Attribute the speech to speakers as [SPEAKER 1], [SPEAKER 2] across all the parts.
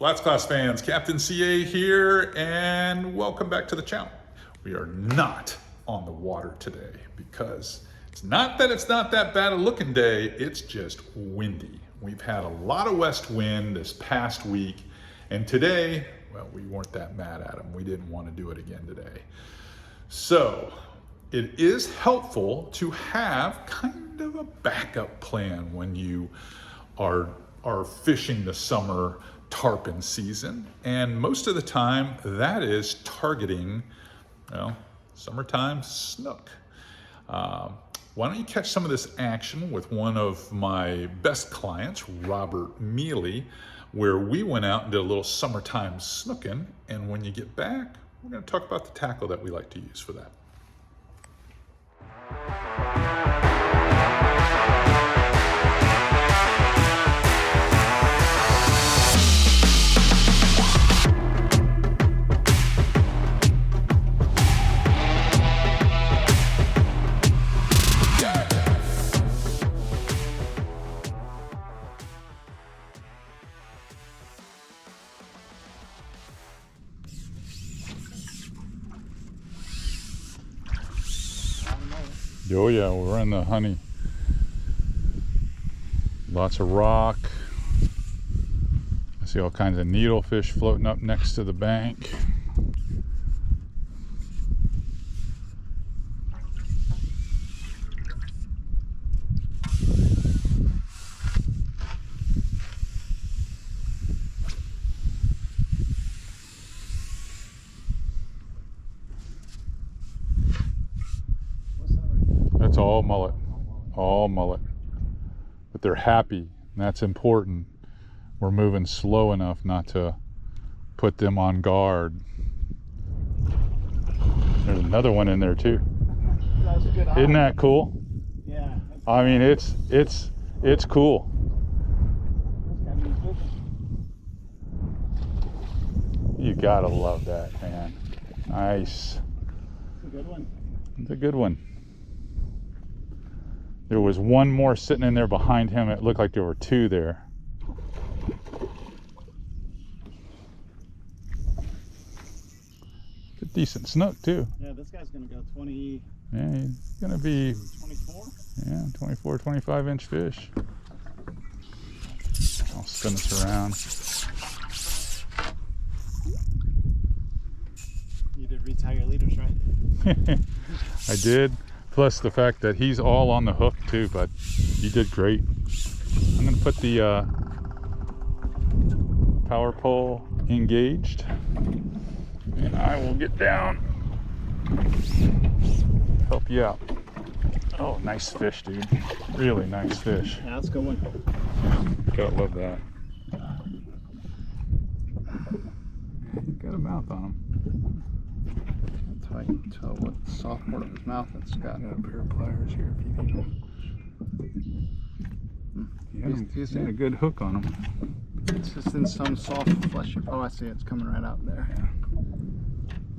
[SPEAKER 1] FlatsClass fans, Captain CA here, and welcome back to the channel. We are not on the water today because it's not that bad a looking day, it's just windy. We've had a lot of west wind this past week, and today, well, we weren't that mad at them. We didn't want to do it again today. So it is helpful to have kind of a backup plan when you are fishing the summer tarpon season, and most of the time that is targeting, well, summertime snook. Why don't you catch some of this action with one of my best clients, Robert Mealy, where we went out and did a little summertime snooking, and when you get back, we're going to talk about the tackle that we like to use for that. Oh yeah, we're in the honey. Lots of rock. I see all kinds of needlefish floating up next to the bank. It's all mullet, but they're happy, and that's important. We're moving slow enough not to put them on guard. There's another one in there too. Isn't that cool?
[SPEAKER 2] Yeah.
[SPEAKER 1] I mean, it's cool. You gotta love that, man. Nice.
[SPEAKER 2] It's a good one.
[SPEAKER 1] It's a good one. There was one more sitting in there behind him. It looked like there were two there. It's a decent snook too.
[SPEAKER 2] Yeah, this guy's gonna go 20.
[SPEAKER 1] Yeah, he's gonna be
[SPEAKER 2] 24.
[SPEAKER 1] Yeah, 24, 25 inch fish. I'll spin this around.
[SPEAKER 2] You did retie your leaders, right?
[SPEAKER 1] I did. Plus the fact that he's all on the hook too, but he did great. I'm gonna put the power pole engaged, and I will get down, help you out. Oh, nice fish, dude. Really nice fish.
[SPEAKER 2] Yeah, that's a good one.
[SPEAKER 1] Gotta love that. Got a mouth on him.
[SPEAKER 2] That's how you can tell what soft part of his mouth it's got.
[SPEAKER 1] Got a pair of pliers here if you need them. He's got a good hook on him.
[SPEAKER 2] It's just in some soft fleshy. Oh, I see. It's coming right out there.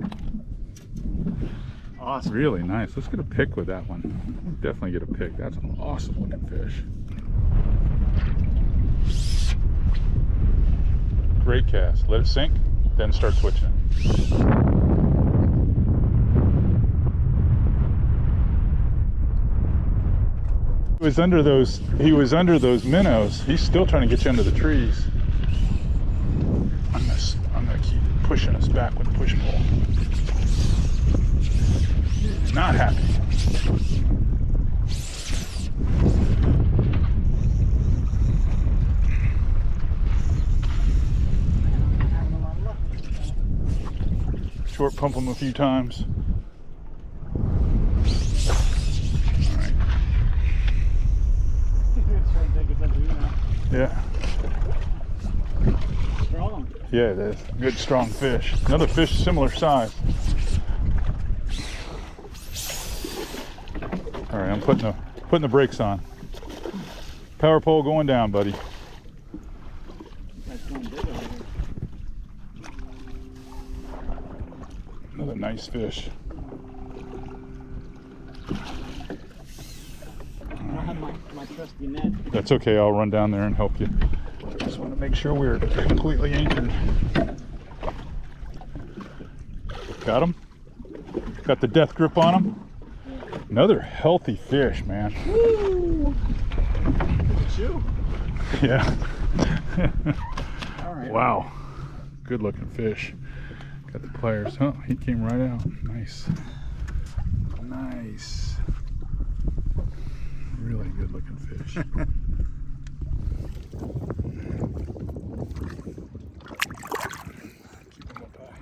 [SPEAKER 1] Yeah.
[SPEAKER 2] Awesome.
[SPEAKER 1] Really nice. Let's get a pick with that one. Definitely get a pick. That's an awesome looking fish. Great cast. Let it sink, then start switching it. He was under those minnows. He's still trying to get you under the trees. I'm gonna keep pushing us back with the push pole. He's not happy. Short pump him a few times. Yeah.
[SPEAKER 2] Strong.
[SPEAKER 1] Yeah, it is. Good strong fish. Another fish similar size. All right, I'm putting the brakes on. Power pole going down, buddy.
[SPEAKER 2] That's going big over here.
[SPEAKER 1] Another nice fish.
[SPEAKER 2] I don't have my trusty net.
[SPEAKER 1] That's okay, I'll run down there and help you. Just want Make sure we're completely anchored. Got him. Got the death grip on him. Another healthy fish, man.
[SPEAKER 2] Woo! Look at you.
[SPEAKER 1] Yeah.
[SPEAKER 2] All right.
[SPEAKER 1] Wow. Good looking fish. Got the pliers. Oh, he came right out. Nice. Nice. Really good looking fish. Keep him up high.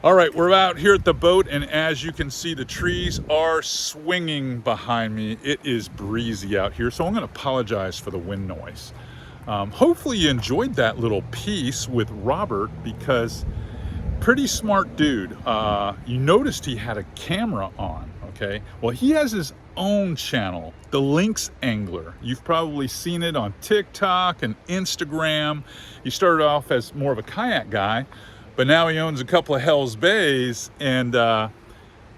[SPEAKER 1] All right, we're out here at the boat, and as you can see, the trees are swinging behind me. It is breezy out here, so I'm going to apologize for the wind noise. Hopefully you enjoyed that little piece with Robert, because pretty smart dude. You noticed he had a camera on, okay? Well, he has his own channel, The Lynx Angler. You've probably seen it on TikTok and Instagram. He started off as more of a kayak guy, but now he owns a couple of Hell's Bays, and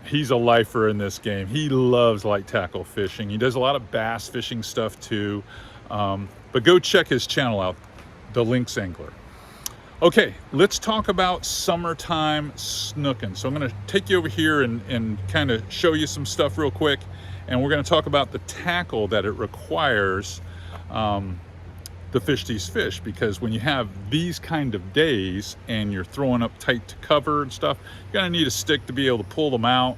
[SPEAKER 1] he's a lifer in this game. He loves light tackle fishing. He does a lot of bass fishing stuff too. But go check his channel out, The Lynx Angler. Okay, let's talk about summertime snooking. So I'm gonna take you over here and kind of show you some stuff real quick. And we're gonna talk about the tackle that it requires to fish these fish, because when you have these kind of days and you're throwing up tight to cover and stuff, you're gonna need a stick to be able to pull them out.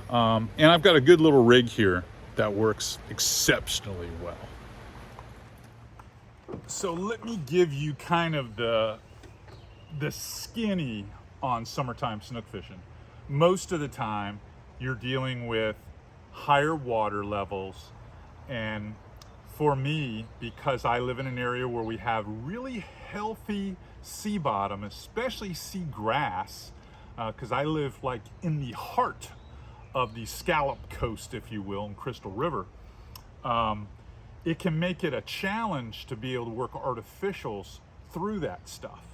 [SPEAKER 1] And I've got a good little rig here that works exceptionally well. So let me give you kind of the skinny on summertime snook fishing. Most of the time you're dealing with higher water levels, and for me, because I live in an area where we have really healthy sea bottom, especially sea grass, because I live like in the heart of the Scallop Coast, if you will, in Crystal River, it can make it a challenge to be able to work artificials through that stuff.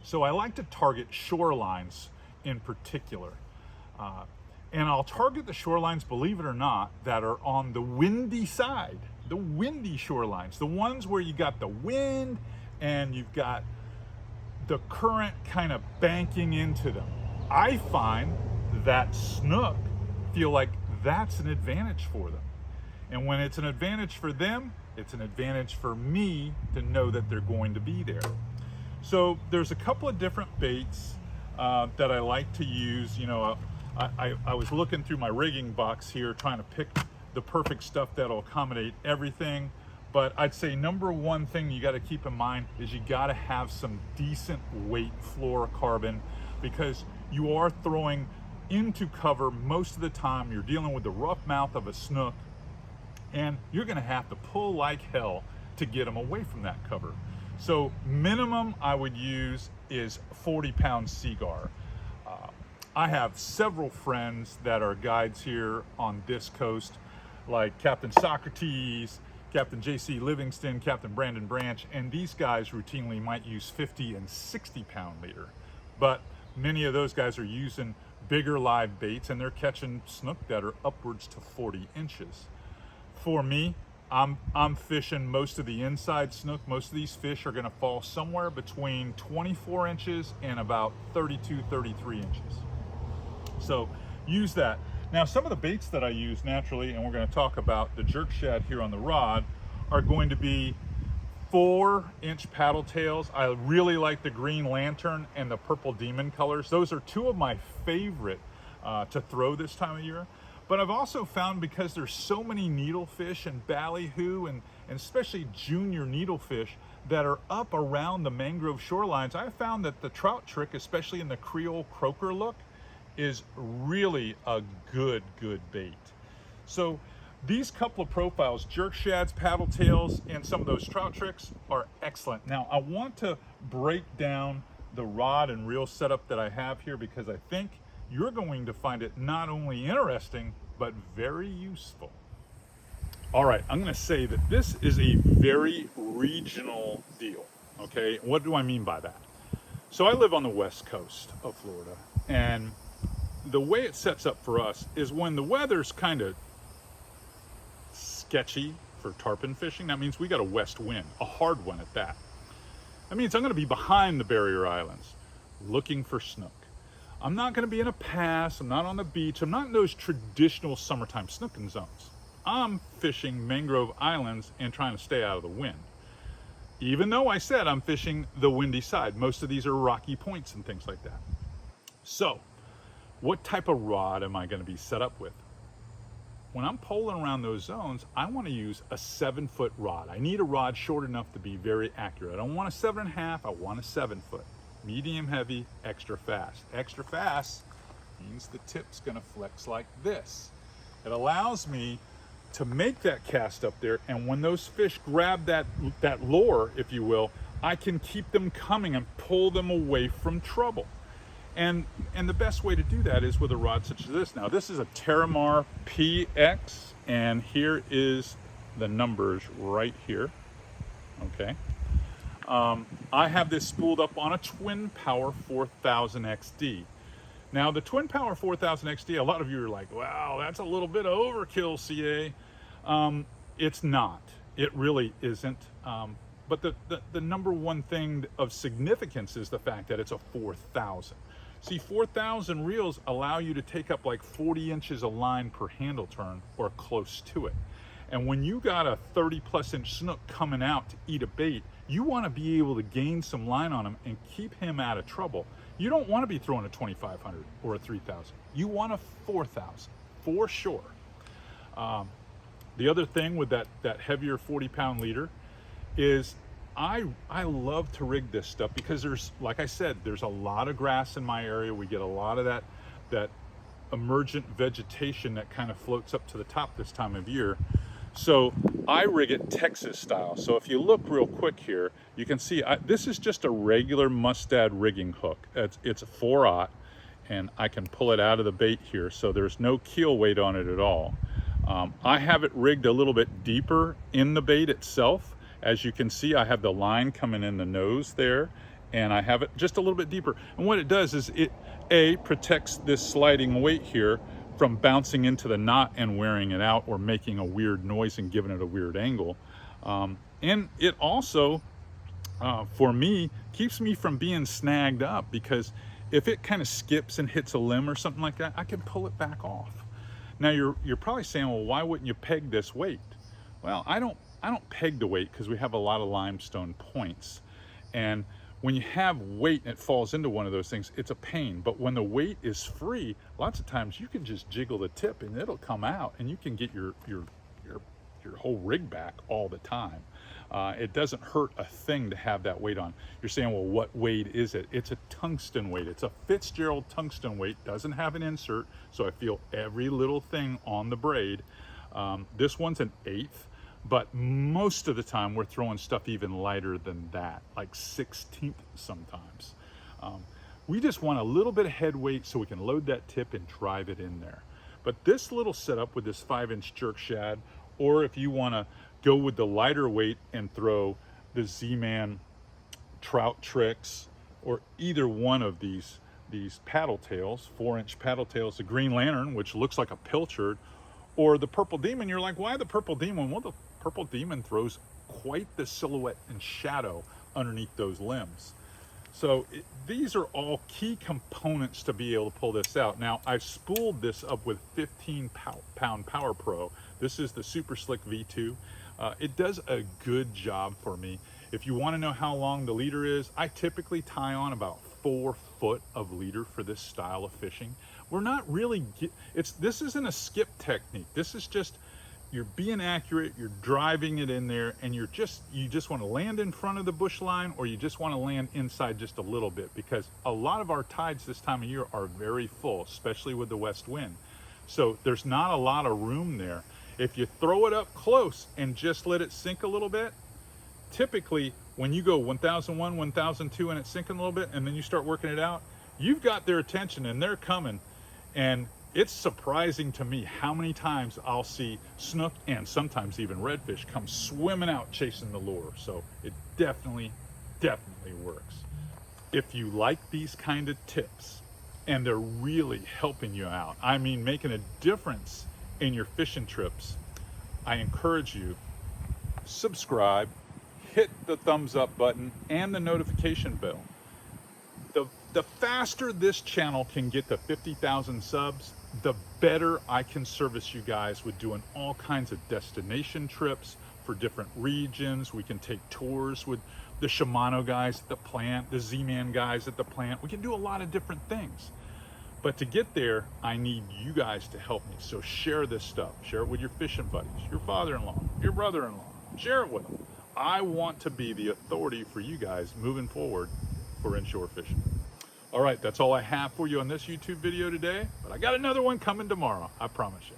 [SPEAKER 1] So I like to target shorelines in particular. And I'll target the shorelines, believe it or not, that are on the windy side, the windy shorelines, the ones where you got the wind and you've got the current kind of banking into them. I find that snook feel like that's an advantage for them. And when it's an advantage for them, it's an advantage for me to know that they're going to be there. So there's a couple of different baits that I like to use. You know, I was looking through my rigging box here trying to pick the perfect stuff that'll accommodate everything. But I'd say number one thing you got to keep in mind is you got to have some decent weight fluorocarbon, because you are throwing into cover most of the time. You're dealing with the rough mouth of a snook, and you're going to have to pull like hell to get them away from that cover. So minimum I would use is 40-pound Seagar. I have several friends that are guides here on this coast, like Captain Socrates, Captain JC Livingston, Captain Brandon Branch, and these guys routinely might use 50 and 60-pound leader. But many of those guys are using bigger live baits, and they're catching snook that are upwards to 40 inches. For me, I'm fishing most of the inside snook. Most of these fish are gonna fall somewhere between 24 inches and about 32, 33 inches. So use that. Now, some of the baits that I use naturally, and we're gonna talk about the jerk shad here on the rod, are going to be 4-inch paddle tails. I really like the green lantern and the purple demon colors. Those are two of my favorite to throw this time of year. But I've also found, because there's so many needlefish and ballyhoo and especially junior needlefish that are up around the mangrove shorelines, I found that the trout trick, especially in the Creole croaker look, is really a good bait. So these couple of profiles, jerk shads, paddle tails, and some of those trout tricks are excellent. Now I want to break down the rod and reel setup that I have here, because I think you're going to find it not only interesting, but very useful. All right, I'm going to say that this is a very regional deal, okay? What do I mean by that? So I live on the west coast of Florida, and the way it sets up for us is when the weather's kind of sketchy for tarpon fishing, that means we got a west wind, a hard one at that. That means I'm going to be behind the barrier islands looking for snook. I'm not going to be in a pass, I'm not on the beach, I'm not in those traditional summertime snooking zones. I'm fishing mangrove islands and trying to stay out of the wind. Even though I said I'm fishing the windy side, most of these are rocky points and things like that. So, what type of rod am I going to be set up with? When I'm poling around those zones, I want to use a 7-foot rod. I need a rod short enough to be very accurate. I don't want a 7.5, I want a 7-foot. Medium heavy, extra fast. Extra fast means the tip's going to flex like this. It allows me to make that cast up there, and when those fish grab that lure, if you will, I can keep them coming and pull them away from trouble. And the best way to do that is with a rod such as this. Now, this is a Terramar PX, and here is the numbers right here, okay? I have this spooled up on a Twin Power 4000 XD. Now, the Twin Power 4000 XD, a lot of you are like, wow, that's a little bit overkill, CA. It's not. It really isn't. But the number one thing of significance is the fact that it's a 4000. See, 4000 reels allow you to take up like 40 inches of line per handle turn or close to it. And when you got a 30+ inch snook coming out to eat a bait, you want to be able to gain some line on him and keep him out of trouble. You don't want to be throwing a 2500 or a 3000. You want a 4000 for sure. The other thing with that heavier 40-pound leader is I love to rig this stuff because there's, like I said, there's a lot of grass in my area. We get a lot of that emergent vegetation that kind of floats up to the top this time of year. So I rig it Texas style. So if you look real quick here, you can see this is just a regular Mustad rigging hook. It's a 4/0, and I can pull it out of the bait here, so there's no keel weight on it at all. I have it rigged a little bit deeper in the bait itself. As you can see, I have the line coming in the nose there, and I have it just a little bit deeper. And what it does is it protects this sliding weight here from bouncing into the knot and wearing it out or making a weird noise and giving it a weird angle. And it also, for me, keeps me from being snagged up, because if it kind of skips and hits a limb or something like that, I can pull it back off. Now you're probably saying, well, why wouldn't you peg this weight? Well, I don't peg the weight because we have a lot of limestone points. And when you have weight and it falls into one of those things, it's a pain. But when the weight is free, lots of times you can just jiggle the tip and it'll come out, and you can get your whole rig back all the time. It doesn't hurt a thing to have that weight on. You're saying, well, what weight is it? It's a tungsten weight. It's a Fitzgerald tungsten weight. Doesn't have an insert, so I feel every little thing on the braid. This one's an 1/8, but most of the time we're throwing stuff even lighter than that, like 1/16 sometimes. We just want a little bit of head weight so we can load that tip and drive it in there. But this little setup with this 5-inch jerk shad, or if you want to go with the lighter weight and throw the Z-Man Trout Tricks, or either one of these paddle tails, 4-inch paddle tails, the Green Lantern, which looks like a pilchard, or the Purple Demon. You're like, why the Purple Demon? Well, the Purple Demon throws quite the silhouette and shadow underneath those limbs. So these are all key components to be able to pull this out. Now, I've spooled this up with 15-pound Power Pro. This is the Super Slick V2. It does a good job for me. If you want to know how long the leader is, I typically tie on about 4 foot of leader for this style of fishing. We're not really, this isn't a skip technique. This is just, you're being accurate, you're driving it in there, and you just want to land in front of the bush line, or you just want to land inside just a little bit, because a lot of our tides this time of year are very full, especially with the west wind. So there's not a lot of room there. If you throw it up close and just let it sink a little bit, typically when you go 1001, 1002 and it's sinking a little bit, and then you start working it out, you've got their attention and they're coming. And it's surprising to me how many times I'll see snook and sometimes even redfish come swimming out chasing the lure. So it definitely works. If you like these kind of tips and they're really helping you out, I mean making a difference in your fishing trips, I encourage you, subscribe, hit the thumbs up button and the notification bell. The faster this channel can get to 50,000 subs, the better I can service you guys with doing all kinds of destination trips for different regions. We can take tours with the Shimano guys at the plant, the Z-Man guys at the plant. We can do a lot of different things. But to get there, I need you guys to help me. So share this stuff. Share it with your fishing buddies, your father-in-law, your brother-in-law. Share it with them. I want to be the authority for you guys moving forward for inshore fishing. All right, that's all I have for you on this YouTube video today, but I got another one coming tomorrow, I promise you.